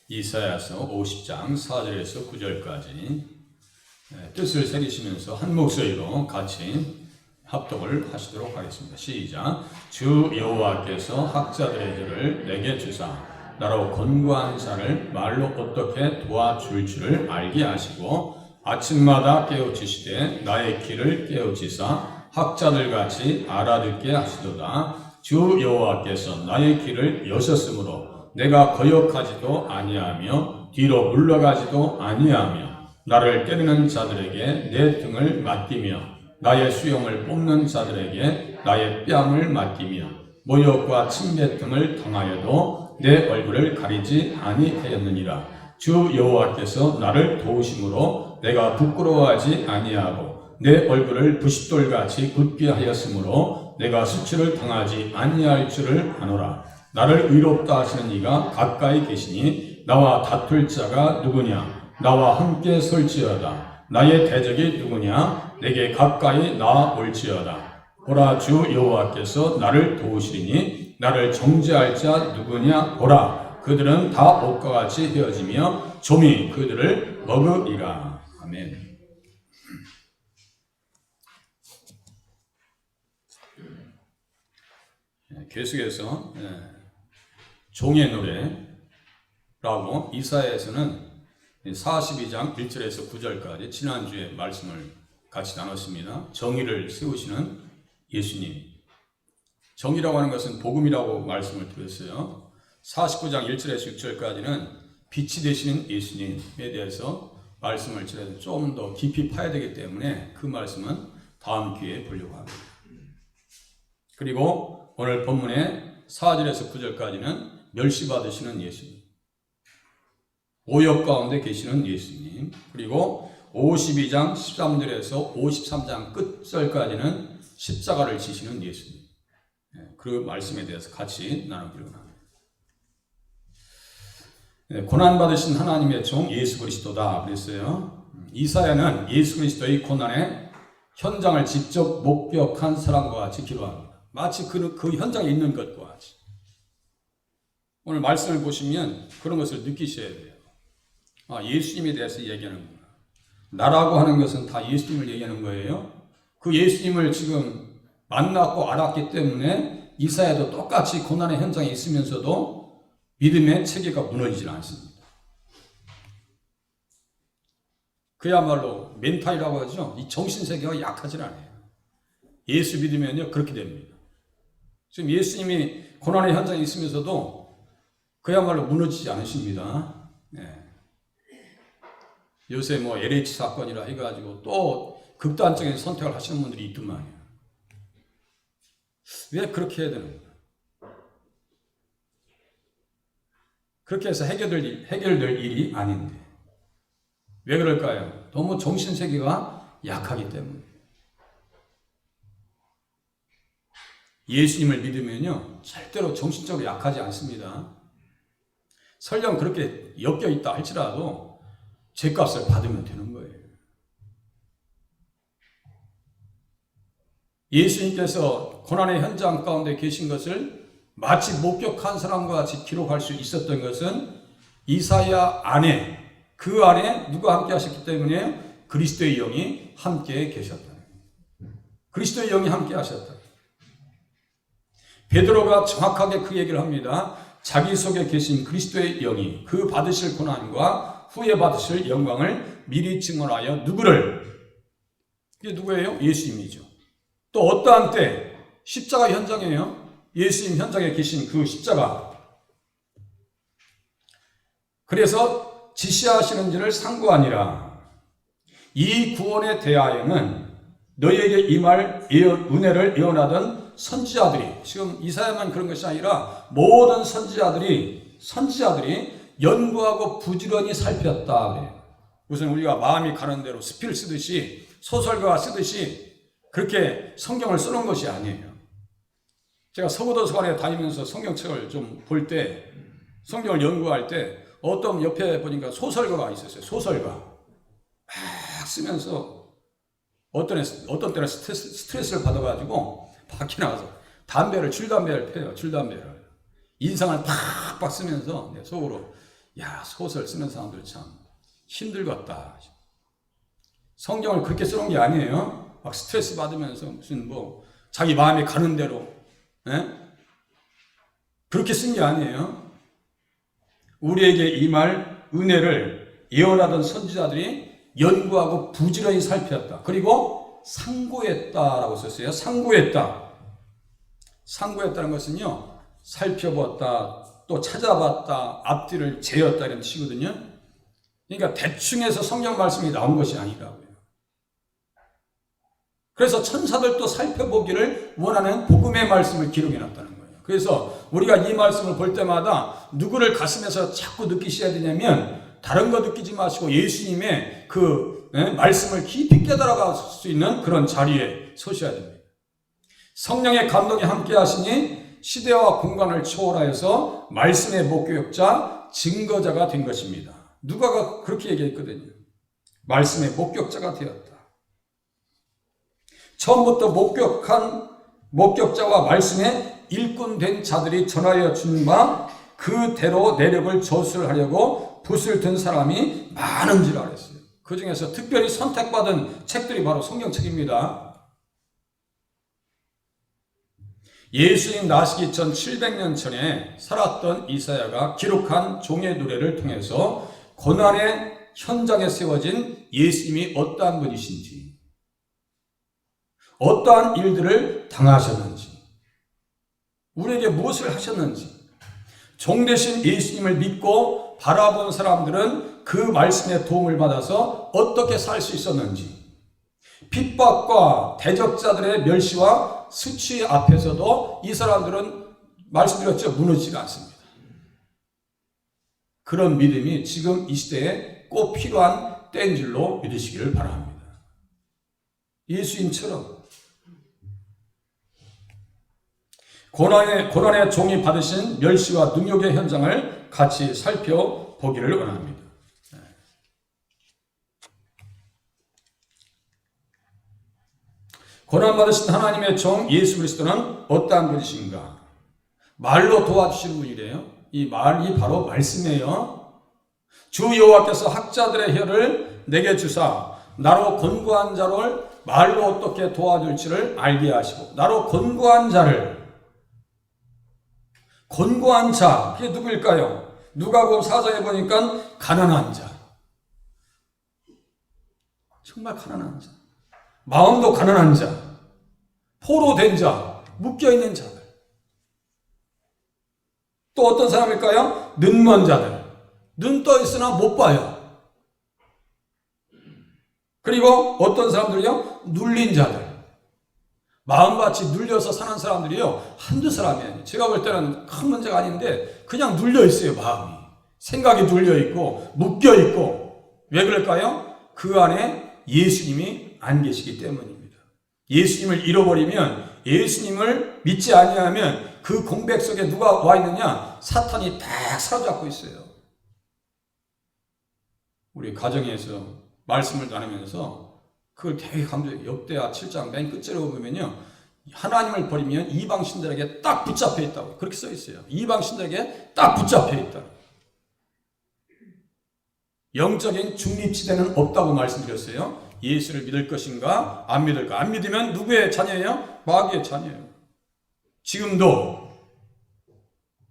이사야서 50장 4절에서 9절까지 뜻을 새기시면서 한 목소리로 같이 합독을 하시도록 하겠습니다. 시작. 주 여호와께서 학자들의 길을 내게 주사 나로 권고한 자를 말로 어떻게 도와줄 줄을 알게 하시고 아침마다 깨우치시되 나의 길을 깨우치사 학자들같이 알아듣게 하시도다. 주 여호와께서 나의 길을 여셨으므로 내가 거역하지도 아니하며 뒤로 물러가지도 아니하며 나를 때리는 자들에게 내 등을 맡기며 나의 수염을 뽑는 자들에게 나의 뺨을 맡기며 모욕과 침뱉음을 당하여도 내 얼굴을 가리지 아니하였느니라. 주 여호와께서 나를 도우심으로 내가 부끄러워하지 아니하고 내 얼굴을 부싯돌같이 굳게 하였으므로 내가 수치를 당하지 아니할 줄을 아노라. 나를 의롭다 하시는 이가 가까이 계시니 나와 다툴 자가 누구냐? 나와 함께 설지어다. 나의 대적이 누구냐? 내게 가까이 나올지어다. 보라, 주 여호와께서 나를 도우시리니 나를 정죄할 자 누구냐? 보라, 그들은 다 옷과 같이 헤어지며 좀이 그들을 먹으리라. 아멘. 계속해서 종의 노래라고 이사야에서는 42장 1절에서 9절까지 지난주에 말씀을 같이 나눴습니다. 정의를 세우시는 예수님. 정의라고 하는 것은 복음이라고 말씀을 드렸어요. 49장 1절에서 6절까지는 빛이 되시는 예수님에 대해서 말씀을 드려서 좀 더 깊이 파야 되기 때문에 그 말씀은 다음 기회에 보려고 합니다. 그리고 오늘 본문의 4절에서 9절까지는 멸시받으시는 예수님. 오역 가운데 계시는 예수님. 그리고 52장 13절에서 53장 끝절까지는 십자가를 지시는 예수님. 그 말씀에 대해서 같이 나누기로 합니다. 고난받으신 하나님의 종 예수 그리스도다 그랬어요. 이사야는 예수 그리스도의 고난의 현장을 직접 목격한 사람과 같이 기도합니다. 마치 그 현장에 있는 것과 같이. 오늘 말씀을 보시면 그런 것을 느끼셔야 돼요. 예수님에 대해서 얘기하는구나. 나라고 하는 것은 다 예수님을 얘기하는 거예요. 그 예수님을 지금 만났고 알았기 때문에 이사야도 똑같이 고난의 현장에 있으면서도 믿음의 체계가 무너지질 않습니다. 그야말로 멘탈이라고 하죠. 이 정신세계가 약하질 않아요. 예수 믿으면요 그렇게 됩니다. 지금 예수님이 고난의 현장에 있으면서도 그야말로 무너지지 않으십니다. 요새 LH 사건이라 해가지고 또 극단적인 선택을 하시는 분들이 있더만요. 왜 그렇게 해야 되는 거야? 그렇게 해서 해결될 일이 아닌데. 왜 그럴까요? 너무 정신세계가 약하기 때문에. 예수님을 믿으면요, 절대로 정신적으로 약하지 않습니다. 설령 그렇게 엮여 있다 할지라도 죄값을 받으면 되는 거예요. 예수님께서 고난의 현장 가운데 계신 것을 마치 목격한 사람과 같이 기록할 수 있었던 것은 이사야 안에, 그 안에 누가 함께 하셨기 때문에 그리스도의 영이 함께 계셨다. 그리스도의 영이 함께 하셨다. 베드로가 정확하게 그 얘기를 합니다. 자기 속에 계신 그리스도의 영이 그 받으실 고난과 후에 받으실 영광을 미리 증언하여 누구를? 이게 누구예요? 예수님이죠. 또 어떠한 때? 십자가 현장이에요. 예수님 현장에 계신 그 십자가. 그래서 지시하시는지를 상고하니라. 이 구원에 대하여는 너희에게 임할 은혜를 예언하던 선지자들이, 지금 이사야만 그런 것이 아니라 모든 선지자들이 연구하고 부지런히 살폈다 그래요. 우선 우리가 마음이 가는 대로 스피를 쓰듯이 소설가 쓰듯이 그렇게 성경을 쓰는 것이 아니에요. 제가 서구도서관에 다니면서 성경책을 좀 볼 때, 성경을 연구할 때 어떤 옆에 보니까 소설가가 있었어요. 소설가 막 쓰면서 어떤 때는 스트레스를 받아가지고 밖에 나가서 줄담배를 펴요. 줄담배를 인상을 팍팍 쓰면서 속으로 야, 소설 쓰는 사람들 참 힘들겠다. 성경을 그렇게 쓰는 게 아니에요. 막 스트레스 받으면서 무슨 뭐 자기 마음에 가는 대로 그렇게 쓴 게 아니에요. 우리에게 임할 은혜를 예언하던 선지자들이 연구하고 부지런히 살폈다. 그리고 상고했다라고 썼어요. 상고했다. 상고했다는 것은요, 살펴봤다, 또 찾아봤다, 앞뒤를 재었다 이런 뜻이거든요. 그러니까 대충해서 성경 말씀이 나온 것이 아니라고요. 그래서 천사들도 살펴보기를 원하는 복음의 말씀을 기록해 놨다는 거예요. 그래서 우리가 이 말씀을 볼 때마다 누구를 가슴에서 자꾸 느끼셔야 되냐면, 다른 거 느끼지 마시고 예수님의 그 말씀을 깊이 깨달아갈 수 있는 그런 자리에 서셔야 됩니다. 성령의 감동이 함께 하시니 시대와 공간을 초월하여서 말씀의 목격자, 증거자가 된 것입니다. 누가가 그렇게 얘기했거든요. 말씀의 목격자가 되었다. 처음부터 목격자와 말씀에 일꾼된 자들이 전하여 준 바 그대로 내력을 저술하려고 붓을 든 사람이 많은 줄 알았어요. 그 중에서 특별히 선택받은 책들이 바로 성경책입니다. 예수님 나시기 전 700년 전에 살았던 이사야가 기록한 종의 노래를 통해서 고난의 현장에 세워진 예수님이 어떠한 분이신지, 어떠한 일들을 당하셨는지, 우리에게 무엇을 하셨는지, 종 되신 예수님을 믿고 바라본 사람들은 그 말씀의 도움을 받아서 어떻게 살 수 있었는지, 핍박과 대적자들의 멸시와 수치 앞에서도 이 사람들은 말씀드렸죠, 무너지지 않습니다. 그런 믿음이 지금 이 시대에 꼭 필요한 때인 줄로 믿으시기를 바랍니다. 예수님처럼 고난의 종이 받으신 멸시와 능욕의 현장을 같이 살펴보기를 원합니다. 고난받으신 하나님의 종 예수 그리스도는 어떠한 분이신가? 말로 도와주시는 분이래요. 이 말이 바로 말씀이에요. 주 여호와께서 학자들의 혀를 내게 주사 나로 권고한 자를 말로 어떻게 도와줄지를 알게 하시고, 나로 권고한 자를, 권고한 자, 그게 누구일까요? 누가복음 4장에 보니까 가난한 자, 정말 가난한 자, 마음도 가난한 자, 포로된 자, 묶여있는 자들. 또 어떤 사람일까요? 눈먼 자들, 눈 떠 있으나 못 봐요. 그리고 어떤 사람들이요? 눌린 자들, 마음같이 눌려서 사는 사람들이요, 한두 사람이 아니에요. 제가 볼 때는 큰 문제가 아닌데 그냥 눌려 있어요. 마음이, 생각이 눌려 있고 묶여 있고. 왜 그럴까요? 그 안에 예수님이 안 계시기 때문입니다. 예수님을 잃어버리면, 예수님을 믿지 아니하면 그 공백 속에 누가 와 있느냐? 사탄이 딱 사로잡고 있어요. 우리 가정에서 말씀을 나누면서 그걸 되게 강조해요. 역대하 7장 맨 끝으로 보면요, 하나님을 버리면 이방신들에게 딱 붙잡혀 있다고 그렇게 써 있어요. 이방신들에게 딱 붙잡혀 있다. 영적인 중립지대는 없다고 말씀드렸어요. 예수를 믿을 것인가 안 믿을까? 안 믿으면 누구의 자녀예요? 마귀의 자녀예요. 지금도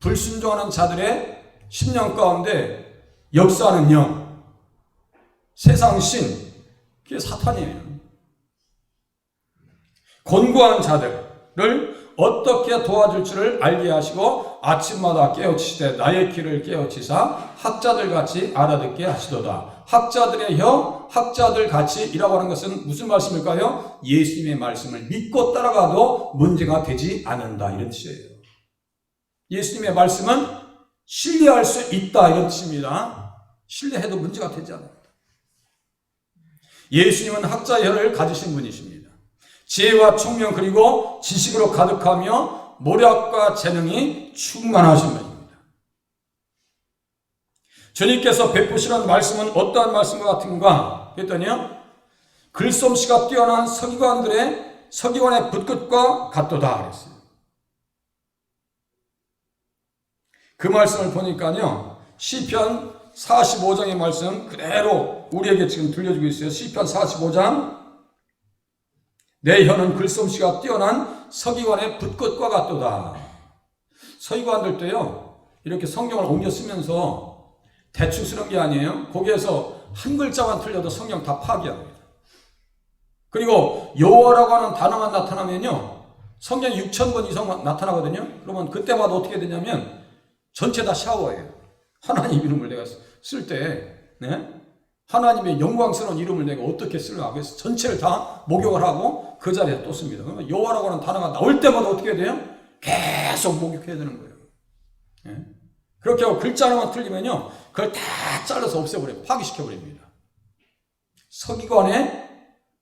불순종하는 자들의 심령 가운데 역사하는 영, 세상 신, 그게 사탄이에요. 권고한 자들을 어떻게 도와줄지를 알게 하시고 아침마다 깨우치시되 나의 길을 깨우치사 학자들같이 알아듣게 하시도다. 학자들의 형, 학자들같이 이라고 하는 것은 무슨 말씀일까요? 예수님의 말씀을 믿고 따라가도 문제가 되지 않는다, 이런 뜻이에요. 예수님의 말씀은 신뢰할 수 있다, 이런 뜻입니다. 신뢰해도 문제가 되지 않아요. 예수님은 학자의 혀를 가지신 분이십니다. 지혜와 총명 그리고 지식으로 가득하며 모략과 재능이 충만하신 분입니다. 주님께서 베푸시는 말씀은 어떠한 말씀과 같은가 했더니요, 글솜씨가 뛰어난 서기관의 붓끝과 같도다 그랬어요. 그 말씀을 보니까요, 시편 45장의 말씀 그대로 우리에게 지금 들려주고 있어요. 시편 45장. 내 혀는 글솜씨가 뛰어난 서기관의 붓끝과 같도다. 서기관들도요, 이렇게 성경을 옮겨 쓰면서 대충 쓰는 게 아니에요. 거기에서 한 글자만 틀려도 성경 다 파기합니다. 그리고 여호와라고 하는 단어만 나타나면요, 성경이 6,000번 이상 나타나거든요. 그러면 그때마다 어떻게 되냐면 전체 다 샤워예요. 하나님 이름을 내가 쓸 때, 네? 하나님의 영광스러운 이름을 내가 어떻게 쓰려고 해서 전체를 다 목욕을 하고 그 자리에 또 씁니다. 그러면 여호와라고 하는 단어가 나올 때마다 어떻게 돼요? 계속 목욕해야 되는 거예요. 네? 그렇게 하고 글자 하나만 틀리면요, 그걸 다 잘라서 없애버려요. 파기시켜버립니다. 서기관의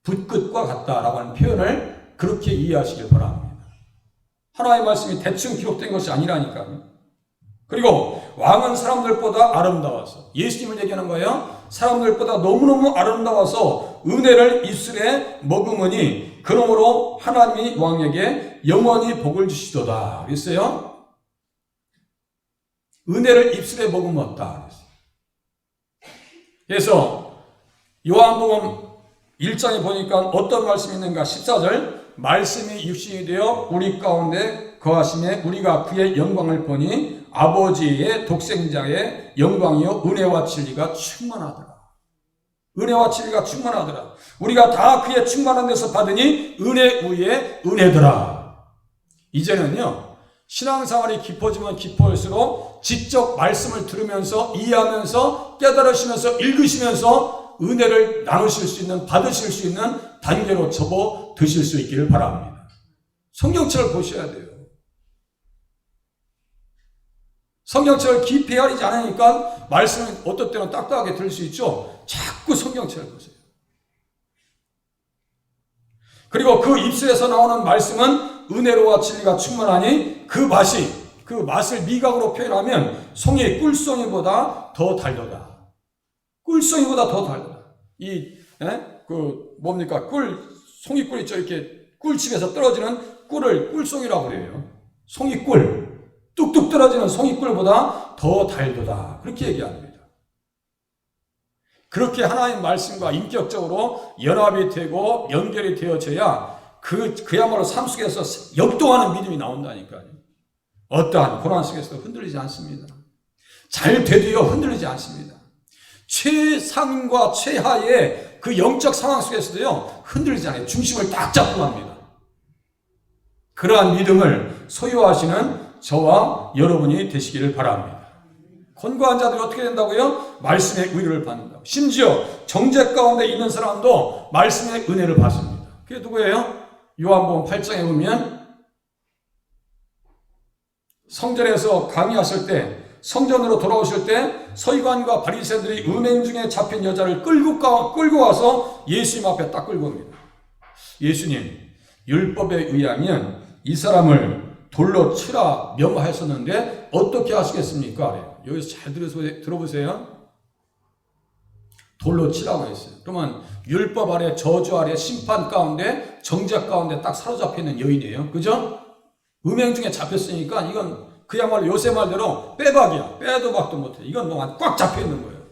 붓끝과 같다라고 하는 표현을 그렇게 이해하시길 바랍니다. 하나님의 말씀이 대충 기록된 것이 아니라니까요. 그리고 왕은 사람들보다 아름다워서, 예수님을 얘기하는 거예요. 사람들보다 너무너무 아름다워서 은혜를 입술에 머금으니 그러므로 하나님이 왕에게 영원히 복을 주시도다 그랬어요. 은혜를 입술에 머금었다 그랬어요. 그래서 요한복음 1장에 보니까 어떤 말씀이 있는가? 14절, 말씀이 육신이 되어 우리 가운데 거하심에 우리가 그의 영광을 보니 아버지의 독생자의 영광이요 은혜와 진리가 충만하더라. 은혜와 진리가 충만하더라. 우리가 다 그의 충만한 데서 받으니 은혜 위에 은혜더라. 이제는요, 신앙생활이 깊어지면 깊어질수록 직접 말씀을 들으면서 이해하면서 깨달으시면서 읽으시면서 은혜를 나누실 수 있는, 받으실 수 있는 단계로 접어 드실 수 있기를 바랍니다. 성경책을 보셔야 돼요. 성경책을 깊이 헤아리지 않으니까 말씀은 어떨 때는 딱딱하게 들을 수 있죠. 자꾸 성경책을 보세요. 그리고 그 입술에서 나오는 말씀은 은혜로와 진리가 충만하니 그 맛을 미각으로 표현하면 송이 꿀송이보다 더 달도다. 꿀송이보다 더 달도다. 송이꿀 있죠. 이렇게 꿀집에서 떨어지는 꿀을 꿀송이라고 그래요. 송이꿀. 뚝뚝 떨어지는 송이꿀보다 더 달도다. 그렇게 얘기합니다. 그렇게 하나님 말씀과 인격적으로 연합이 되고 연결이 되어져야 그야말로 삶 속에서 역동하는 믿음이 나온다니까요. 어떠한 고난 속에서도 흔들리지 않습니다. 잘 되도요 흔들리지 않습니다. 최상과 최하의 그 영적 상황 속에서도요 흔들리지 않아요. 중심을 딱 잡고 갑니다. 그러한 믿음을 소유하시는 저와 여러분이 되시기를 바랍니다. 권고한 자들이 어떻게 된다고요? 말씀의 의를 받는다고. 심지어 정죄 가운데 있는 사람도 말씀의 은혜를 받습니다. 그게 누구예요? 요한복음 8장에 보면 성전에서 강의하실 때, 성전으로 돌아오실 때 서기관과 바리새인들이 음행 중에 잡힌 여자를 끌고 와서 예수님 앞에 딱 끌고 옵니다. 예수님, 율법에 의하면 이 사람을 돌로 치라 명하였었는데 어떻게 하시겠습니까? 여기서 잘 들어보세요. 돌로 치라고 했어요. 그러면 율법 아래, 저주 아래, 심판 가운데, 정죄 가운데 딱 사로잡혀 있는 여인이에요. 그죠? 음행 중에 잡혔으니까 이건 그야말로 요새 말대로 빼박이야. 빼도 박도 못해. 이건 뭐 꽉 잡혀 있는 거예요.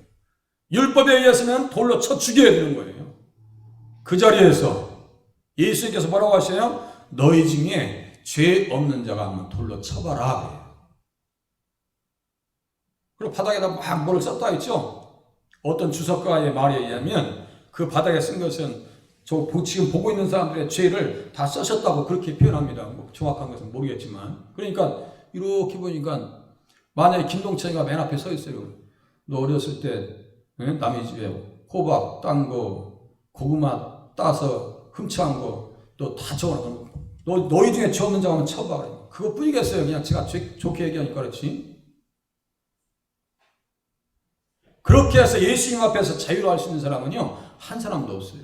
율법에 의해서는 돌로 쳐 죽여야 되는 거예요. 그 자리에서 예수님께서 뭐라고 하셔요? 너희 중에 죄 없는 자가 한번 돌로 쳐봐라. 그리고 바닥에다 막 뭐를 썼다 했죠? 어떤 주석가의 말에 의하면 그 바닥에 쓴 것은 지금 보고 있는 사람들의 죄를 다 써셨다고 그렇게 표현합니다. 뭐 정확한 것은 모르겠지만. 그러니까 이렇게 보니까 만약에 김동찬이가 맨 앞에 서 있어요. 너 어렸을 때 남의 집에 호박 딴 거, 고구마 따서 흠치한 거 너 다 적어놔. 너희 중에 죄 없는 자가 한번 쳐봐. 그것뿐이겠어요. 그냥 제가 좋게 얘기하니까 그렇지. 그렇게 해서 예수님 앞에서 자유로울 수 있는 사람은요, 한 사람도 없어요.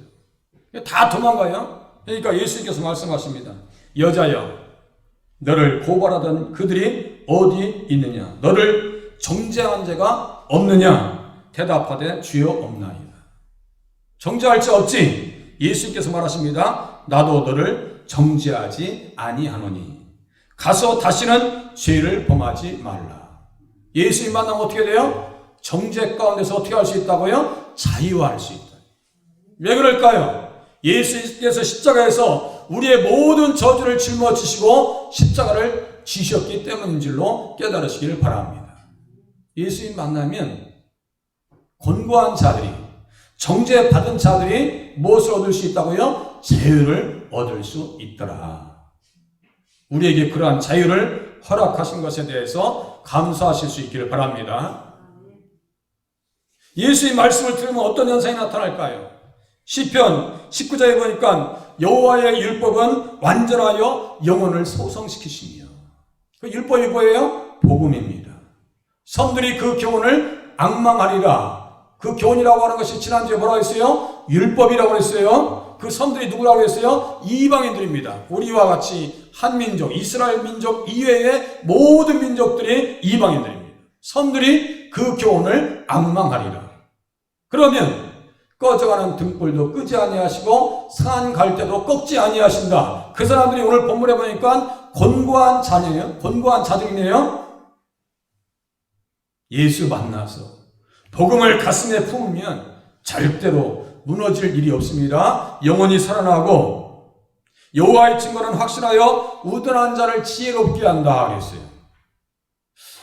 다 도망가요. 그러니까 예수님께서 말씀하십니다. 여자여, 너를 고발하던 그들이 어디 있느냐? 너를 정죄한 자가 없느냐? 대답하되 주여 없나이다. 정죄할 자 없지? 예수님께서 말하십니다. 나도 너를 정죄하지 아니하노니 가서 다시는 죄를 범하지 말라. 예수님 만나면 어떻게 돼요? 정죄 가운데서 어떻게 할 수 있다고요? 자유할 수 있다. 왜 그럴까요? 예수님께서 십자가에서 우리의 모든 저주를 짊어지시고 십자가를 지셨기 때문인 줄로 깨달으시기를 바랍니다. 예수님 만나면 곤고한 자들이, 정죄받은 자들이 무엇을 얻을 수 있다고요? 자유를 얻을 수 있더라. 우리에게 그러한 자유를 허락하신 것에 대해서 감사하실 수 있기를 바랍니다. 예수의 말씀을 들으면 어떤 현상이 나타날까요? 시편 19장에 보니까 여호와의 율법은 완전하여 영혼을 소성시키시며, 그 율법이 뭐예요? 복음입니다. 성들이 그 교훈을 앙망하리라. 그 교훈이라고 하는 것이 지난주에 뭐라고 했어요? 율법이라고 했어요. 그 성들이 누구라고 했어요? 이방인들입니다. 우리와 같이 한민족, 이스라엘 민족 이외의 모든 민족들이 이방인들입니다. 성들이 그 교훈을 앙망하리라. 그러면 꺼져가는 등불도 끄지 아니하시고 산 갈 때도 꺾지 아니하신다. 그 사람들이 오늘 본문에 보니까 곤고한 자녀예요. 곤고한 자들이네요. 예수 만나서 복음을 가슴에 품으면 절대로 무너질 일이 없습니다. 영원히 살아나고 여호와의 증거는 확실하여 우둔한 자를 지혜롭게 한다 그랬어요.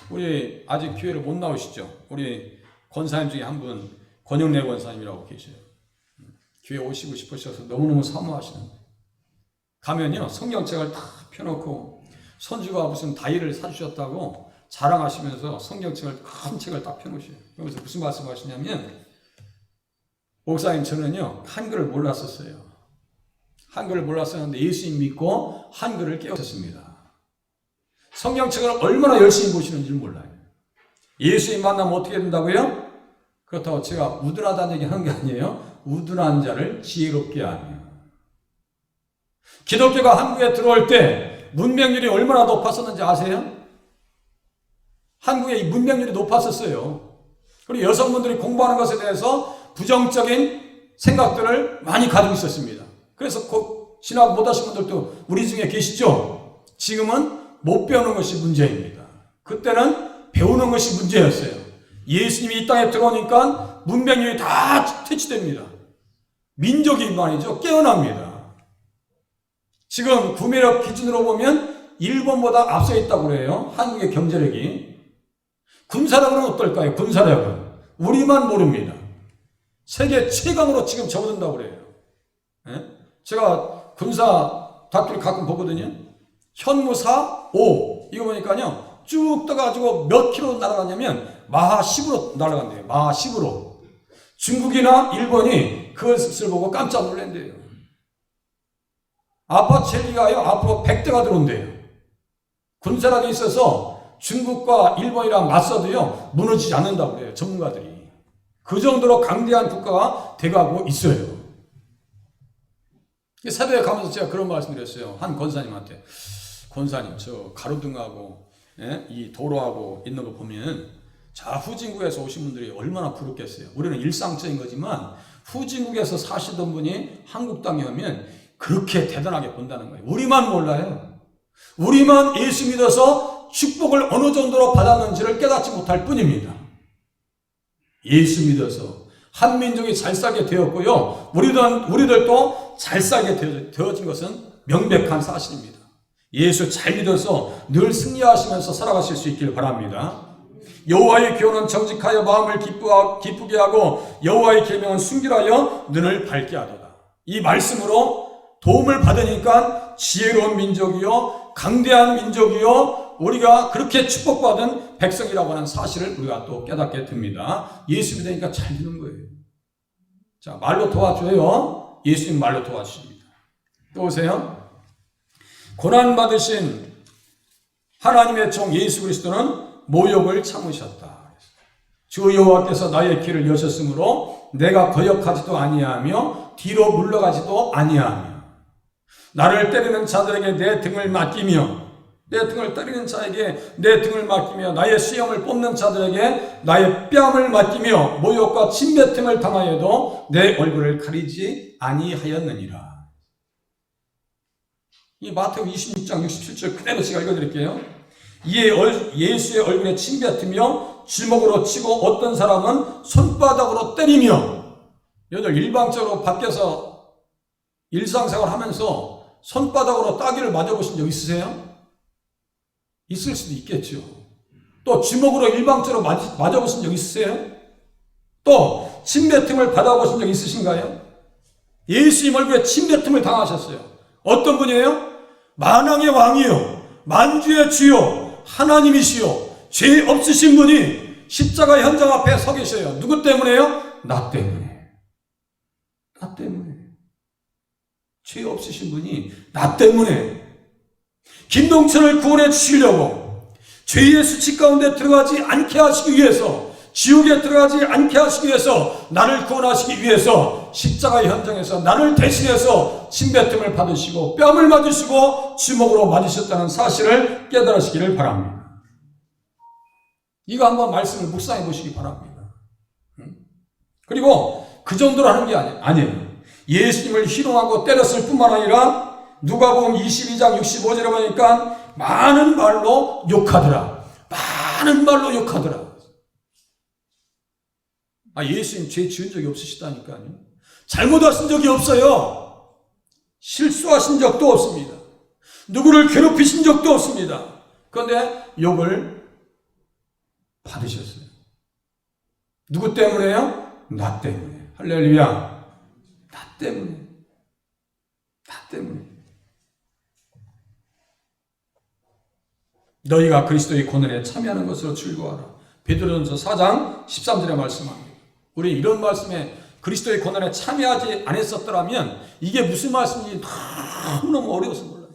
우리 아직 교회를 못 나오시죠? 우리 권사님 중에 한 분, 권영래 권사님이라고 계셔요. 교회 오시고 싶으셔서 너무너무 사모하시는데, 가면요 성경책을 다 펴놓고 손주가 무슨 다이를 사주셨다고 자랑하시면서 성경책을, 큰 책을 딱 펴놓으셔요. 그러면서 무슨 말씀하시냐면, 목사님 저는요 한글을 몰랐었어요. 한글을 몰랐었는데 예수님 믿고 한글을 깨우쳤습니다. 성경책을 얼마나 열심히 보시는지 몰라요. 예수님 만나면 어떻게 된다고요? 그렇다고 제가 우둔하다는 얘기 하는 게 아니에요. 우둔한 자를 지혜롭게 하며. 기독교가 한국에 들어올 때 문맹률이 얼마나 높았었는지 아세요? 한국의 문맹률이 높았었어요. 그리고 여성분들이 공부하는 것에 대해서 부정적인 생각들을 많이 가지고 있었습니다. 그래서 신학 못하신 분들도 우리 중에 계시죠? 지금은 못 배우는 것이 문제입니다. 그때는 배우는 것이 문제였어요. 예수님이 이 땅에 들어오니까 문맹률이 다 퇴치됩니다. 민족이 말이죠 깨어납니다. 지금 구매력 기준으로 보면 일본보다 앞서 있다고 그래요. 한국의 경제력이. 군사력은 어떨까요? 군사력은 우리만 모릅니다. 세계 최강으로 지금 접어든다고 그래요. 예? 제가 군사 다큐를 가끔 보거든요. 현무사 5 이거 보니까요 쭉 떠가지고 몇 킬로 날아가냐면 마하 10으로 날아간대요. 마하 10으로. 중국이나 일본이 그것을 보고 깜짝 놀란대요. 아파트 헬기가요 앞으로 100대가 들어온대요. 군사력이 있어서 중국과 일본이랑 맞서도요 무너지지 않는다고 그래요. 전문가들이. 그 정도로 강대한 국가가 돼가고 있어요. 새벽에 가면서 제가 그런 말씀 드렸어요. 한 권사님한테. 권사님 저 가로등하고 이 도로하고 있는 거 보면 자 후진국에서 오신 분들이 얼마나 부럽겠어요. 우리는 일상적인 거지만 후진국에서 사시던 분이 한국 땅에 오면 그렇게 대단하게 본다는 거예요. 우리만 몰라요. 우리만 예수 믿어서 축복을 어느 정도로 받았는지를 깨닫지 못할 뿐입니다. 예수 믿어서 한 민족이 잘 살게 되었고요. 우리들도 잘 살게 되어진 것은 명백한 사실입니다. 예수 잘 믿어서 늘 승리하시면서 살아가실 수 있기를 바랍니다. 여호와의 교훈은 정직하여 마음을 기쁘게 하고 여호와의 계명은 순결하여 눈을 밝게 하도다. 이 말씀으로 도움을 받으니까 지혜로운 민족이요 강대한 민족이요 우리가 그렇게 축복받은 백성이라고 하는 사실을 우리가 또 깨닫게 됩니다. 예수 믿으니까 잘 되는 거예요. 자, 말로 도와줘요. 예수님 말로 도와주십니다. 또 오세요. 고난받으신 하나님의 종 예수 그리스도는 모욕을 참으셨다. 주 여호와께서 나의 길을 여셨으므로 내가 거역하지도 아니하며 뒤로 물러가지도 아니하며 나를 때리는 자들에게 내 등을 맡기며 내 등을 때리는 자에게 내 등을 맡기며 나의 수염을 뽑는 자들에게 나의 뺨을 맡기며 모욕과 침뱉음을 당하여도 내 얼굴을 가리지 아니하였느니라. 이 마태복음 26장 67절 그대로 제가 읽어드릴게요. 이에 예수의 얼굴에 침뱉으며 주먹으로 치고 어떤 사람은 손바닥으로 때리며, 여러분 일방적으로 밖에서 일상생활 하면서 손바닥으로 따귀를 맞아보신 적 있으세요? 있을 수도 있겠죠. 또 주먹으로 일방적으로 맞아보신 적 있으세요? 또 침뱉음을 받아보신 적 있으신가요? 예수님 얼굴에 침뱉음을 당하셨어요. 어떤 분이에요? 만왕의 왕이요 만주의 주요 하나님이시요 죄 없으신 분이 십자가 현장 앞에 서 계셔요. 누구 때문에요? 나 때문에. 나 때문에. 죄 없으신 분이 나 때문에 김동철을 구원해 주시려고 죄의 수치 가운데 들어가지 않게 하시기 위해서, 지옥에 들어가지 않게 하시기 위해서, 나를 구원하시기 위해서 십자가 현장에서 나를 대신해서 침뱉음을 받으시고 뺨을 맞으시고 주먹으로 맞으셨다는 사실을 깨달으시기를 바랍니다. 이거 한번 말씀을 묵상해 보시기 바랍니다. 그리고 그 정도로 하는 게 아니에요. 예수님을 희롱하고 때렸을 뿐만 아니라 누가복음 22장 65절에 보니까 많은 말로 욕하더라. 많은 말로 욕하더라. 예수님 죄 지은 적이 없으시다니까요. 잘못하신 적이 없어요. 실수하신 적도 없습니다. 누구를 괴롭히신 적도 없습니다. 그런데 욕을 받으셨어요. 누구 때문에요? 나 때문에. 할렐루야. 나 때문에. 나 때문에. 너희가 그리스도의 고난에 참여하는 것으로 즐거워하라. 베드로전서 4장 13절에 말씀합니다. 우리 이런 말씀에 그리스도의 고난에 참여하지 않았었더라면 이게 무슨 말씀인지 너무너무 어려워서 몰라요.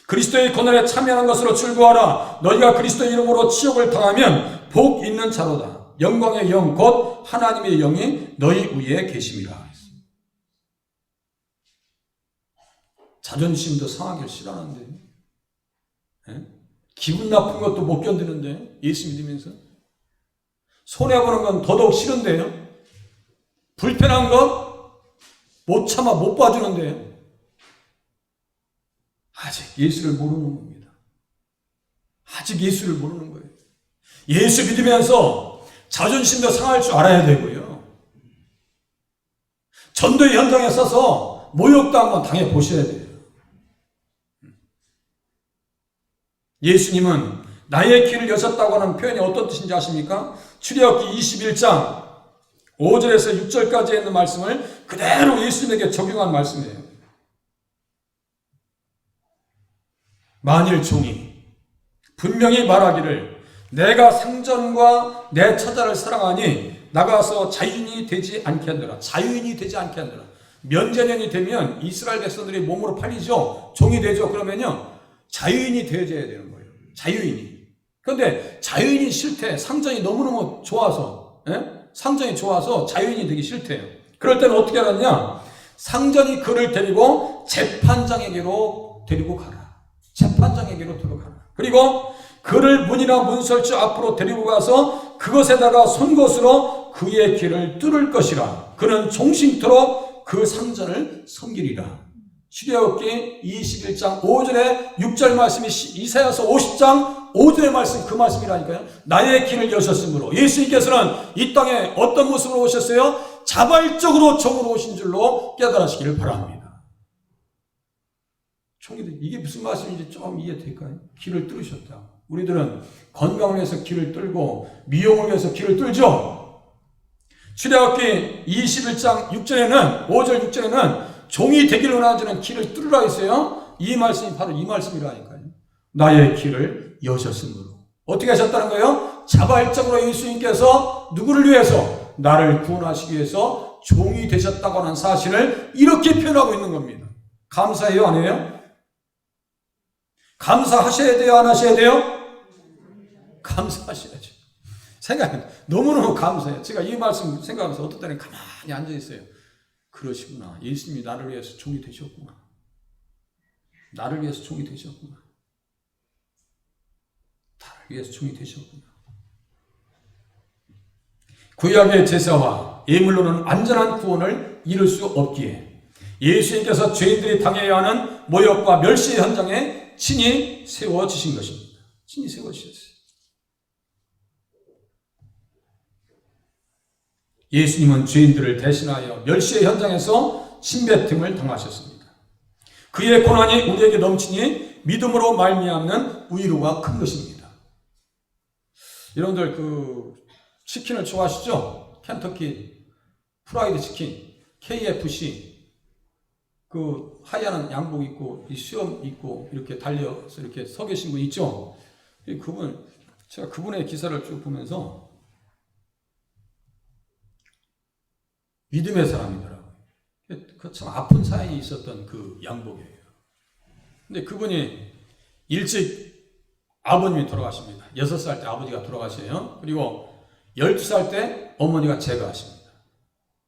그리스도의 고난에 참여하는 것으로 즐거워하라. 너희가 그리스도의 이름으로 치욕을 당하면 복 있는 자로다. 영광의 영 곧 하나님의 영이 너희 위에 계심이라. 자존심도 상하기를 싫어하는데, 기분 나쁜 것도 못 견디는데, 예수 믿으면서 손해보는 건 더더욱 싫은데요. 불편한 것 못 참아 못 봐주는데요. 아직 예수를 모르는 겁니다. 아직 예수를 모르는 거예요. 예수 믿으면서 자존심도 상할 줄 알아야 되고요. 전도의 현장에 서서 모욕도 한번 당해보셔야 돼요. 예수님은 나의 길을 여셨다고 하는 표현이 어떤 뜻인지 아십니까? 출애굽기 21장 5절에서 6절까지 있는 말씀을 그대로 예수님에게 적용한 말씀이에요. 만일 종이 분명히 말하기를 내가 상전과 내 처자를 사랑하니 나가서 자유인이 되지 않게 한다라. 자유인이 되지 않게 한다라. 면제년이 되면 이스라엘 백성들이 몸으로 팔리죠. 종이 되죠. 그러면요 자유인이 되어져야 되는 거예요. 자유인이. 그런데 자유인이 싫대. 상전이 너무너무 좋아서, 상전이 좋아서 자유인이 되기 싫대요. 그럴 때는 어떻게 하느냐? 상전이 그를 데리고 재판장에게로 데리고 가라. 재판장에게로 데리고 가라. 그리고 그를 문이나 문설주 앞으로 데리고 가서 그것에다가 송곳으로 그의 길을 뚫을 것이라. 그는 종신토록 그 상전을 섬기리라. 출애굽기 21장 5절에 6절 말씀이 이사야서 50장 5절의 말씀, 그 말씀이라니까요. 나의 길을 여셨으므로. 예수님께서는 이 땅에 어떤 모습으로 오셨어요? 자발적으로 종으로 오신 줄로 깨달으시기를 바랍니다. 이게 무슨 말씀인지 좀 이해될까요? 길을 뚫으셨다. 우리들은 건강을 위해서 길을 뚫고 미용을 위해서 길을 뚫죠. 출애굽기 21장 6절에는 5절 6절에는 종이 되기를 원하는 자는 길을 뚫으라 했어요. 이 말씀이 바로 이 말씀이라니까요. 나의 길을 여셨으므로. 어떻게 하셨다는 거예요? 자발적으로 예수님께서 누구를 위해서? 나를 구원하시기 위해서 종이 되셨다고 하는 사실을 이렇게 표현하고 있는 겁니다. 감사해요? 안 해요? 감사하셔야 돼요? 안 하셔야 돼요? 감사하셔야죠. 너무너무 감사해요. 제가 이 말씀 생각하면서 어떨 때는 가만히 앉아있어요. 그러시구나. 예수님이 나를 위해서 종이 되셨구나. 나를 위해서 종이 되셨구나. 나를 위해서 종이 되셨구나. 구약의 제사와 예물로는 완전한 구원을 이룰 수 없기에 예수님께서 죄인들이 당해야 하는 모욕과 멸시의 현장에 친히 세워지신 것입니다. 친히 세워지셨어요. 예수님은 죄인들을 대신하여 멸시의 현장에서 침뱉음을 당하셨습니다. 그의 고난이 우리에게 넘치니 믿음으로 말미암는 의로가 큰 것입니다. 여러분들 치킨을 좋아하시죠? 켄터키 프라이드 치킨, KFC, 하얀 양복 입고 수염 입고 이렇게 달려서 이렇게 서 계신 분 있죠? 제가 그분의 기사를 쭉 보면서 믿음의 사람이더라고요. 참 아픈 사이에 있었던 그 양복이에요. 근데 그분이 일찍 아버님이 돌아가십니다. 6살 때 아버지가 돌아가셔요. 그리고 12살 때 어머니가 제거하십니다.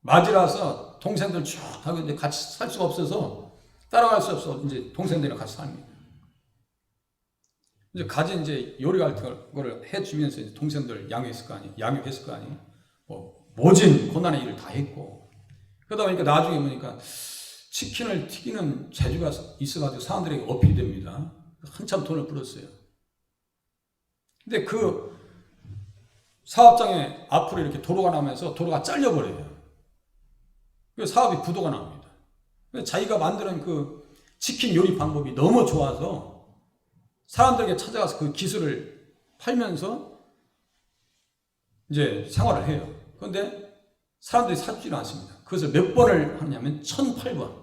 맞이라서 동생들 쭉 하고 이제 같이 살 수가 없어서 따라갈 수 없어 이제 동생들이랑 같이 삽니다. 이제 가진 이제 요리 같은 거를 해주면서 이제 동생들 양육했을 거 아니에요. 모진 고난의 일을 다 했고 그러다 보니까 나중에 보니까 치킨을 튀기는 재주가 있어가지고 사람들에게 어필이 됩니다. 한참 돈을 벌었어요. 근데 그 사업장에 앞으로 이렇게 도로가 나면서 도로가 잘려버려요. 그 사업이 부도가 납니다. 자기가 만드는 그 치킨 요리 방법이 너무 좋아서 사람들에게 찾아가서 그 기술을 팔면서 이제 생활을 해요. 그런데 사람들이 사주지는 않습니다. 그것을 몇 번을 하냐면 1008번.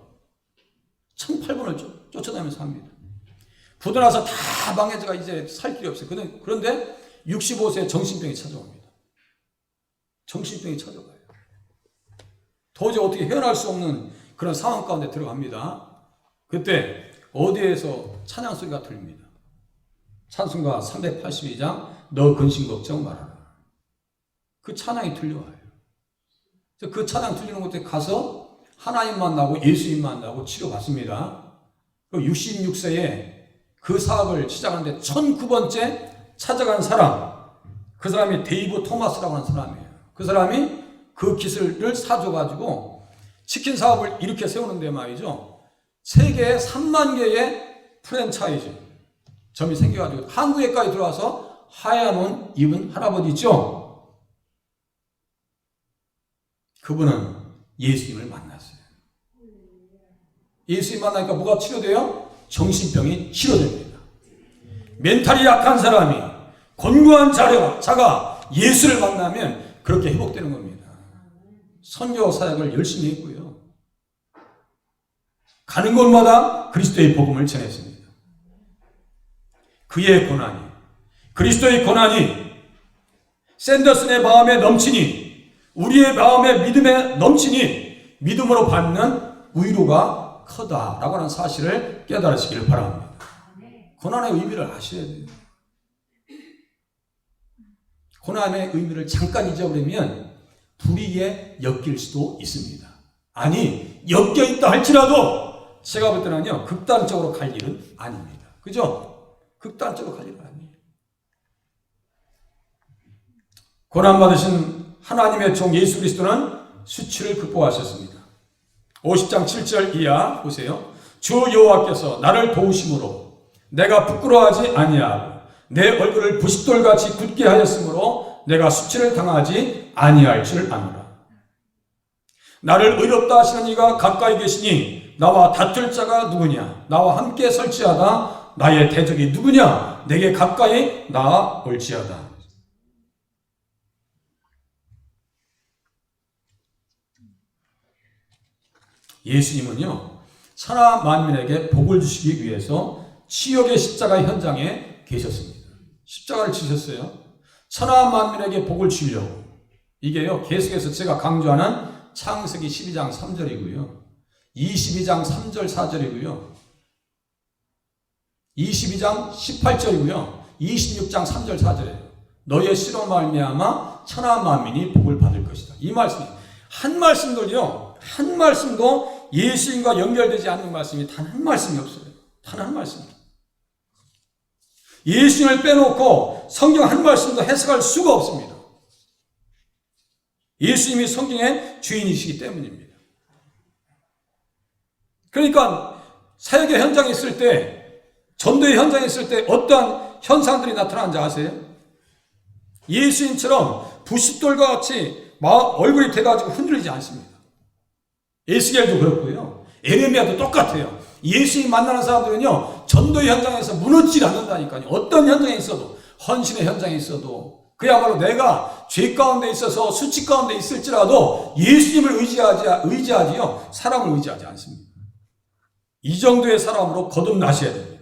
1008번을 쫓아다니면서 합니다. 부도 나서 다 망해져가 이제 살 길이 없어요. 그런데 65세에 정신병이 찾아옵니다. 정신병이 찾아와요. 도저히 어떻게 헤어날 수 없는 그런 상황 가운데 들어갑니다. 그때 어디에서 찬양 소리가 들립니다. 찬송가 382장 너 근심 걱정 말아라. 그 찬양이 들려와요. 그 찬양 들리는 곳에 가서 하나님 만나고 예수님 만나고 치료받습니다. 66세에 그 사업을 시작하는데 1009번째 찾아간 사람, 그 사람이 데이브 토마스라고 하는 사람이에요. 그 사람이 그 기술을 사줘가지고 치킨 사업을 이렇게 세우는데 말이죠. 세계에 3만 개의 프랜차이즈 점이 생겨가지고 한국에까지 들어와서 하얀 옷 입은 할아버지 있죠. 그분은 예수님을 만났어요. 예수님 만나니까 뭐가 치료돼요? 정신병이 치료됩니다. 멘탈이 약한 사람이 권고한 자가 예수를 만나면 그렇게 회복되는 겁니다. 선교 사역을 열심히 했고요. 가는 곳마다 그리스도의 복음을 전했습니다. 그의 고난이, 그리스도의 고난이 샌더슨의 마음에 넘치니, 우리의 마음에 믿음에 넘치니 믿음으로 받는 위로가 크다라고 하는 사실을 깨달으시기를 바랍니다. 고난의 의미를 아셔야 돼요. 고난의 의미를 잠깐 잊어버리면 불의에 엮일 수도 있습니다. 아니, 엮여있다 할지라도 제가 볼 때는요, 극단적으로 갈 일은 아닙니다. 그죠? 극단적으로 갈 일은 아니에요. 고난받으신 하나님의 종 예수 그리스도는 수치를 극복하셨습니다. 50장 7절 이하 보세요. 주 여호와께서 나를 도우심으로 내가 부끄러워하지 아니하고 내 얼굴을 부싯돌같이 굳게 하였으므로 내가 수치를 당하지 아니할 줄 아노라. 나를 의롭다 하시는 이가 가까이 계시니 나와 다툴 자가 누구냐? 나와 함께 설치하다 나의 대적이 누구냐? 내게 가까이 나아올지어다. 예수님은요, 천하 만민에게 복을 주시기 위해서 치욕의 십자가 현장에 계셨습니다. 십자가를 지셨어요. 천하 만민에게 복을 주려고. 이게요, 계속해서 제가 강조하는 창세기 12장 3절이고요. 22장 3절 4절이고요. 22장 18절이고요. 26장 3절 4절이에요. 너의 씨로 말미암아 천하 만민이 복을 받을 것이다. 이 말씀이 한 말씀도요. 한 말씀도 예수님과 연결되지 않는 말씀이 단 한 말씀이 없어요. 단 한 말씀. 예수님을 빼놓고 성경 한 말씀도 해석할 수가 없습니다. 예수님이 성경의 주인이시기 때문입니다. 그러니까 사역의 현장에 있을 때, 전도의 현장에 있을 때 어떠한 현상들이 나타나는지 아세요? 예수님처럼 부싯돌과 같이 얼굴이 돼가지고 흔들리지 않습니다. 에스겔도 그렇고요. 에레미야도 똑같아요. 예수님 만나는 사람들은요, 전도의 현장에서 무너지지 않는다니까요. 어떤 현장에 있어도, 헌신의 현장에 있어도, 그야말로 내가 죄 가운데 있어서 수치 가운데 있을지라도 예수님을 의지하지요. 사람을 의지하지 않습니다. 이 정도의 사람으로 거듭나셔야 됩니다.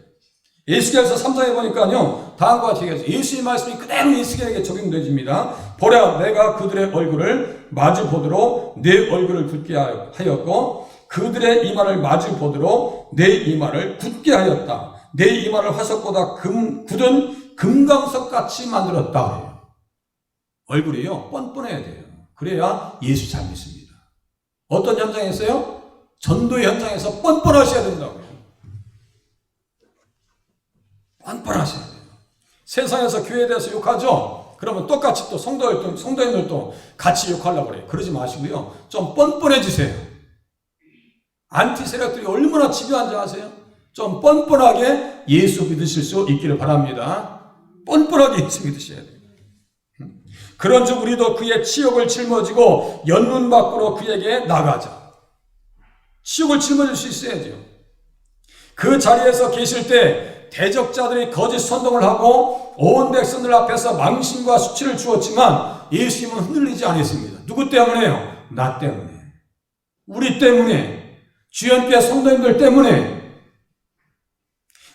에스겔서 3장에 보니까요, 다음과 같이 얘기하죠. 예수의 말씀이 그대로 에스겔에게 적용되집니다. 보라, 내가 그들의 얼굴을 마주 보도록 내 얼굴을 굳게 하였고, 그들의 이마를 마주 보도록 내 이마를 굳게 하였다. 내 이마를 화석보다 굳은 금강석 같이 만들었다. 얼굴이요, 뻔뻔해야 돼요. 그래야 예수 잘 믿습니다. 어떤 현장에 있어요? 전도의 현장에서 뻔뻔하셔야 된다고요. 뻔뻔하셔야 돼요. 세상에서 교회에 대해서 욕하죠? 그러면 똑같이 또 성도인들도 같이 욕하려고 그래요. 그러지 마시고요. 좀 뻔뻔해지세요. 안티 세력들이 얼마나 집요한지 아세요? 좀 뻔뻔하게 예수 믿으실 수 있기를 바랍니다. 뻔뻔하게 예수 믿으셔야 돼요. 그런즉 우리도 그의 치욕을 짊어지고 연문 밖으로 그에게 나가자. 치욕을 짊어질 수 있어야죠. 그 자리에서 계실 때 대적자들이 거짓 선동을 하고 온 백성들 앞에서 망신과 수치를 주었지만 예수님은 흔들리지 않았습니다. 누구 때문에요? 나 때문에. 우리 때문에. 주연께 성도님들 때문에.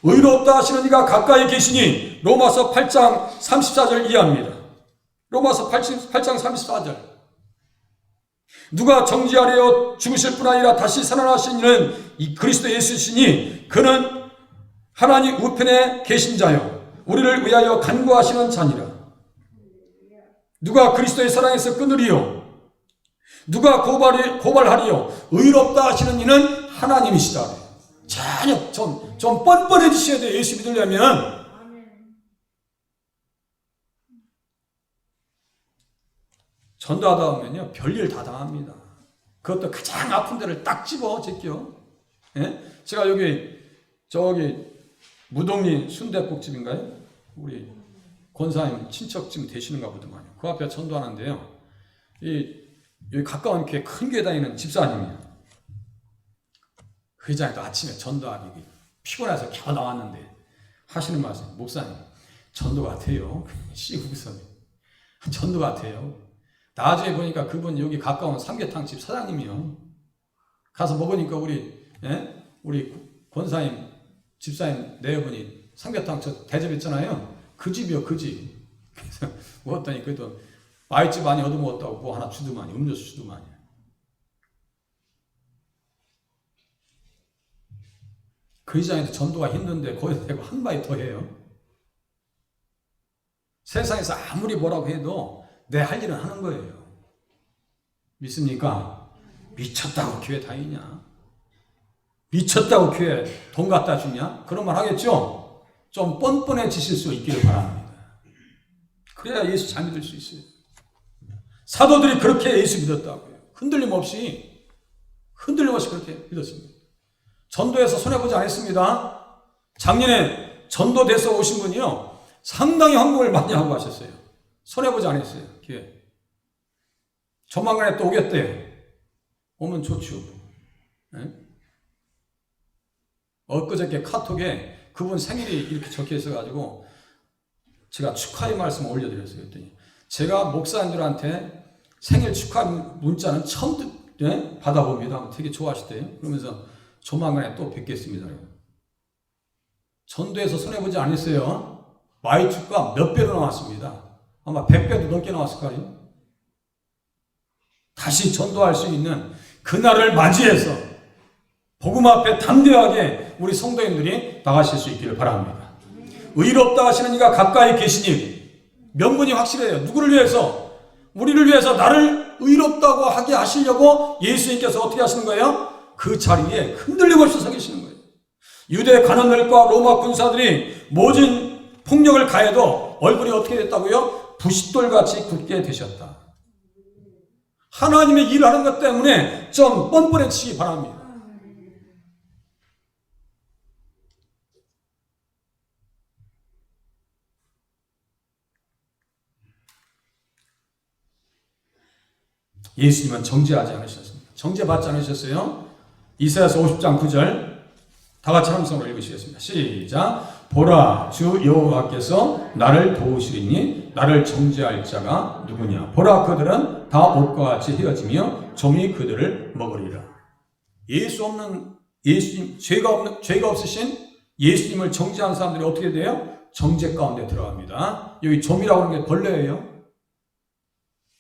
의롭다 하시는 이가 가까이 계시니 로마서 8장 34절 이해합니다. 로마서 8장 34절. 누가 정죄하려 죽으실 뿐 아니라 다시 살아나신 이는 이 그리스도 예수시니 그는 하나님 우편에 계신 자요 우리를 위하여 간구하시는 자니라. 누가 그리스도의 사랑에서 끊으리요? 누가 고발하리요? 의롭다 하시는 이는 하나님이시다. 전혀 좀 뻔뻔해지셔야 돼요. 예수 믿으려면. 전도하다 보면요, 별일 다 당합니다. 그것도 가장 아픈 데를 딱 집어 제껴. 예? 제가 저기 무동리 순댓국집인가요? 우리 권사님 친척쯤 되시는가 보더만요. 그 앞에 전도하는데요. 여기 가까운 교회 큰 교회 다니는 집사님이에요. 그 회장님도 아침에 전도하기 피곤해서 겨우 나왔는데 하시는 말씀, 목사님 전도 같아요. 시국선 전도 같아요. 나중에 보니까 그분 여기 가까운 삼계탕집 사장님이요. 가서 먹으니까 우리 권사님 집사님 내분이 삼계탕 저 대접했잖아요. 그 집이요, 그 집. 그래서 먹었더니 그래도 마이집 많이 얻어먹었다고 뭐 하나 주더만요. 음료수 주더만요. 그 이장에도 전도가 힘든데 거기서 대고 한마디 더 해요. 세상에서 아무리 뭐라고 해도 내 할 일은 하는 거예요. 믿습니까? 미쳤다고 교회 다니냐? 미쳤다고 교회 돈 갖다 주냐? 그런 말 하겠죠? 좀 뻔뻔해지실 수 있기를 바랍니다. 그래야 예수 잘 믿을 수 있어요. 사도들이 그렇게 예수 믿었다고요. 흔들림 없이 그렇게 믿었습니다. 전도에서 손해보지 않았습니다. 작년에 전도돼서 오신 분이요, 상당히 헌금을 많이 하고 가셨어요. 손해보지 않았어요. 기회. 조만간에 또 오겠대요. 오면 좋죠. 네? 엊그저께 카톡에 그분 생일이 이렇게 적혀 있어가지고 제가 축하의 말씀 올려드렸어요. 그랬더니 제가 목사님들한테 생일 축하 문자는 처음 받아봅니다. 되게 좋아하시대요. 그러면서 조만간에 또 뵙겠습니다. 전도에서 손해보지 않았어요. Y축가 몇 배로 나왔습니다. 아마 100배도 넘게 나왔을 거예요. 다시 전도할 수 있는 그날을 맞이해서 복음 앞에 담대하게 우리 성도님들이 나가실 수 있기를 바랍니다. 의롭다 하시는 이가 가까이 계시니 명분이 확실해요. 누구를 위해서? 우리를 위해서 나를 의롭다고 하게 하시려고 예수님께서 어떻게 하시는 거예요? 그 자리에 흔들림 없이 서 계시는 거예요. 유대 관원들과 로마 군사들이 모진 폭력을 가해도 얼굴이 어떻게 됐다고요? 부싯돌같이 굳게 되셨다. 하나님의 일을 하는 것 때문에 좀 뻔뻔해지시기 바랍니다. 예수님은 정죄하지 않으셨습니다. 정죄받지 않으셨어요. 이사야서 50장 9절 다 같이 함성으로 읽으시겠습니다. 시작. 보라, 주 여호와께서 나를 도우시리니 나를 정죄할 자가 누구냐. 보라, 그들은 다 옷과 같이 헤어지며 좀이 그들을 먹으리라. 예수님, 죄가 없으신 예수님을 정죄한 사람들이 어떻게 돼요? 정죄 가운데 들어갑니다. 여기 좀이라고 하는 게 벌레예요.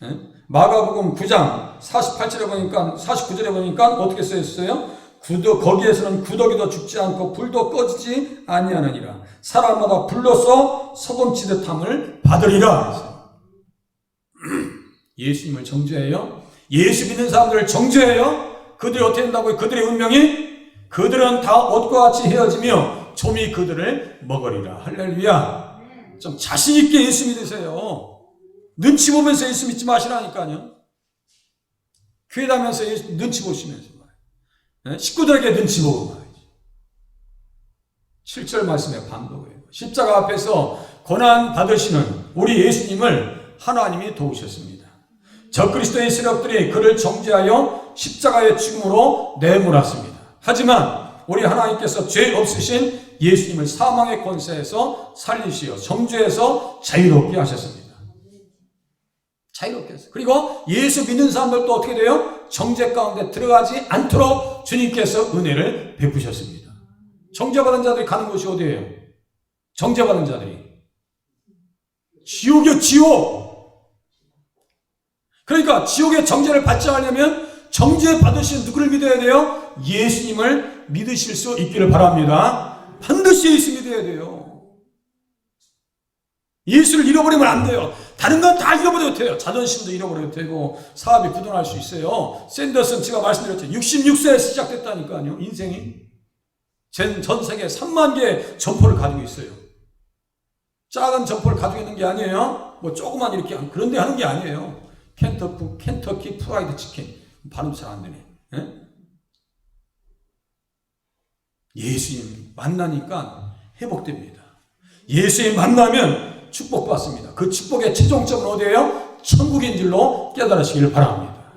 네? 마가복음 9장 48절에 보니까 49절에 보니까 어떻게 써 있어요? 거기에서는 구더기도 죽지 않고 불도 꺼지지 아니하느니라. 사람마다 불로써 소금치듯함을 받으리라. 예수님을 정죄해요? 예수 믿는 사람들을 정죄해요? 그들이 어떻게 된다고요? 그들의 운명이? 그들은 다 옷과 같이 헤어지며 좀이 그들을 먹으리라. 할렐루야. 좀 자신 있게 예수 믿으세요. 눈치 보면서 예수 믿지 마시라니까요. 교회 다니면서 눈치 보시면서 말이에요. 식구들에게 눈치 보고 말이죠. 7절 말씀에 반복해요. 십자가 앞에서 고난 받으시는 우리 예수님을 하나님이 도우셨습니다. 적그리스도의 세력들이 그를 정죄하여 십자가의 죽음으로 내몰았습니다. 하지만 우리 하나님께서 죄 없으신 예수님을 사망의 권세에서 살리시어 정죄에서 자유롭게 하셨습니다. 자유롭게 했어요. 그리고 예수 믿는 사람들도 어떻게 돼요? 정죄 가운데 들어가지 않도록 주님께서 은혜를 베푸셨습니다. 정죄받은 자들이 가는 곳이 어디예요? 정죄받은 자들이. 지옥이요, 지옥! 그러니까 지옥의 정죄를 받지 않으려면 정죄 받으신 누구를 믿어야 돼요? 예수님을 믿으실 수 있기를 바랍니다. 반드시 예수 믿어야 돼요. 예수를 잃어버리면 안 돼요. 다른 건 다 잃어버려도 돼요. 자존심도 잃어버려도 되고 사업이 부도날 수 있어요. 샌더슨 제가 말씀드렸죠. 66세에 시작됐다니까요. 인생이. 전 세계 3만 개의 점포를 가지고 있어요. 작은 점포를 가지고 있는 게 아니에요. 뭐 조그만 이렇게 그런 데 하는 게 아니에요. 켄터키 프라이드 치킨. 발음 잘 안 되네. 예? 예수님 만나니까 회복됩니다. 예수님 만나면 축복받습니다. 그 축복의 최종점은 어디예요? 천국인 줄로 깨달으시길 바랍니다.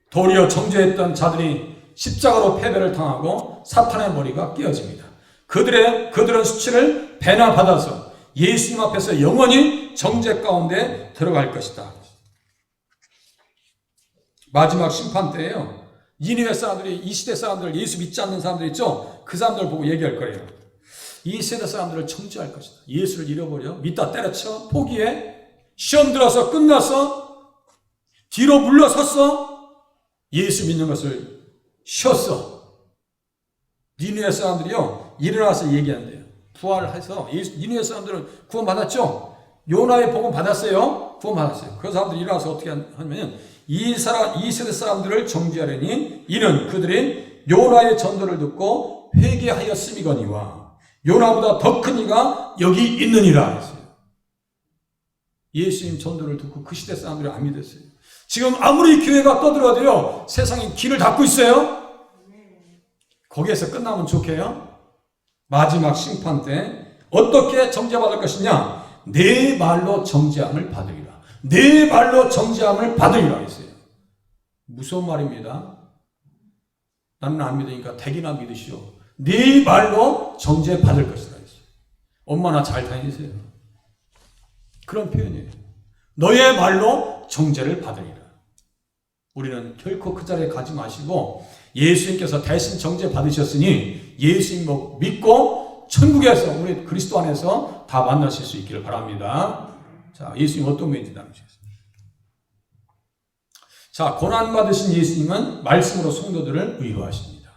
도리어 정죄했던 자들이 십자가로 패배를 당하고 사탄의 머리가 깨어집니다. 그들은 수치를 배나 받아서 예수님 앞에서 영원히 정죄 가운데 들어갈 것이다. 마지막 심판 때예요. 니느웨 사람들이, 이 시대 사람들, 예수 믿지 않는 사람들 있죠? 그 사람들 보고 얘기할 거예요. 이 세대 사람들을 정죄할 것이다. 예수를 잃어버려, 믿다 때려쳐, 포기해, 시험 들어서 끝났어, 뒤로 물러섰어, 예수 믿는 것을 쉬었어. 니느웨 사람들이요, 일어나서 얘기한대요. 부활해서, 니느웨 사람들은 구원받았죠? 요나의 복음 받았어요? 구원받았어요. 그 사람들이 일어나서 어떻게 하냐면, 이 세대 사람들을 정죄하려니 이는 그들이 요나의 전도를 듣고 회개하였음이거니와 요나보다 더 큰 이가 여기 있느니라 했어요. 예수님 전도를 듣고 그 시대 사람들이 안 믿었어요. 지금 아무리 교회가 떠들어도요, 세상이 길을 닫고 있어요. 거기에서 끝나면 좋게요. 마지막 심판 때 어떻게 정죄받을 것이냐? 내 말로 정죄함을 받으리라. 내 말로 정죄함을 받으리라 했어요. 무서운 말입니다. 나는 안 믿으니까 대기나 믿으시오. 네 말로 정죄 받을 것이다 했어요. 엄마나 잘 다니세요. 그런 표현이에요. 너의 말로 정죄를 받으리라. 우리는 결코 그 자리에 가지 마시고 예수님께서 대신 정죄 받으셨으니 예수님 믿고 천국에서 우리 그리스도 안에서 다 만나실 수 있기를 바랍니다. 자, 예수님 어떤 분인지 나누시겠습니다. 자, 고난받으신 예수님은 말씀으로 성도들을 위로하십니다.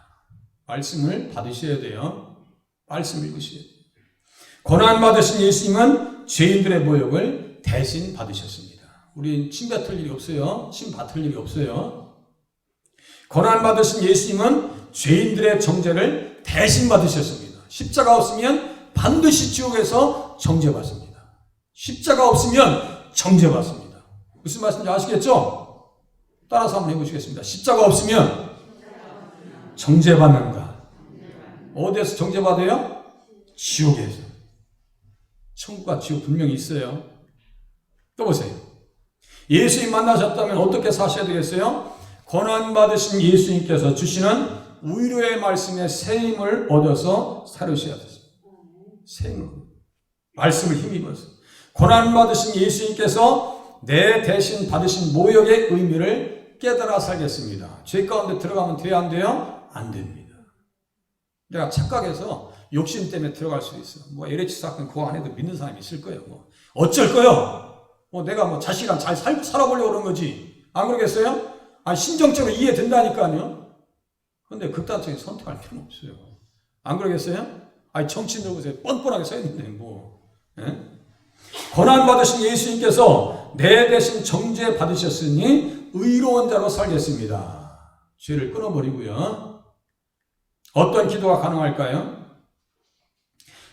말씀을 받으셔야 돼요. 말씀 읽으셔야 돼요. 고난받으신 예수님은 죄인들의 모욕을 대신 받으셨습니다. 우리 침 뱉을 일이 없어요. 침 받을 일이 없어요. 고난받으신 예수님은 죄인들의 정죄를 대신 받으셨습니다. 십자가 없으면 반드시 지옥에서 정죄받습니다. 십자가 없으면 정죄받습니다. 무슨 말씀인지 아시겠죠? 따라서 한번 해보시겠습니다. 십자가 없으면 정죄받는다. 어디에서 정죄받아요? 지옥에서. 천국과 지옥 분명히 있어요. 또 보세요. 예수님 만나셨다면 어떻게 사셔야 되겠어요? 고난받으신 예수님께서 주시는 위로의 말씀에 새 힘을 얻어서 살으셔야 되죠. 새 힘을. 말씀을 힘입어서. 고난받으신 예수님께서 내 대신 받으신 모욕의 의미를 깨달아 살겠습니다. 죄 가운데 들어가면 돼요? 안 돼요? 안 됩니다. 내가 착각해서 욕심 때문에 들어갈 수도 있어. 뭐 LH 사건 그거 안 해도 믿는 사람이 있을 거예요. 뭐 어쩔 거요? 뭐 내가 뭐 자식이랑 잘 살아보려고 그런 거지. 안 그러겠어요? 아, 심정적으로 이해된다니까요. 그런데 극단적인 선택할 필요는 없어요. 안 그러겠어요? 아니, 정치 들고서 뻔뻔하게 서 있는데 뭐. 예? 고난받으신 예수님께서 내 대신 정죄 받으셨으니 의로운 자로 살겠습니다. 죄를 끊어버리고요. 어떤 기도가 가능할까요?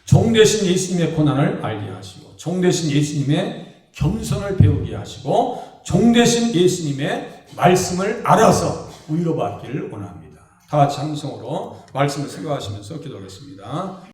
종 되신 예수님의 고난을 알게 하시고, 종 되신 예수님의 겸손을 배우게 하시고, 종 되신 예수님의 말씀을 알아서 위로받기를 원합니다. 다 같이 함성으로 말씀을 생각하시면서 기도하겠습니다.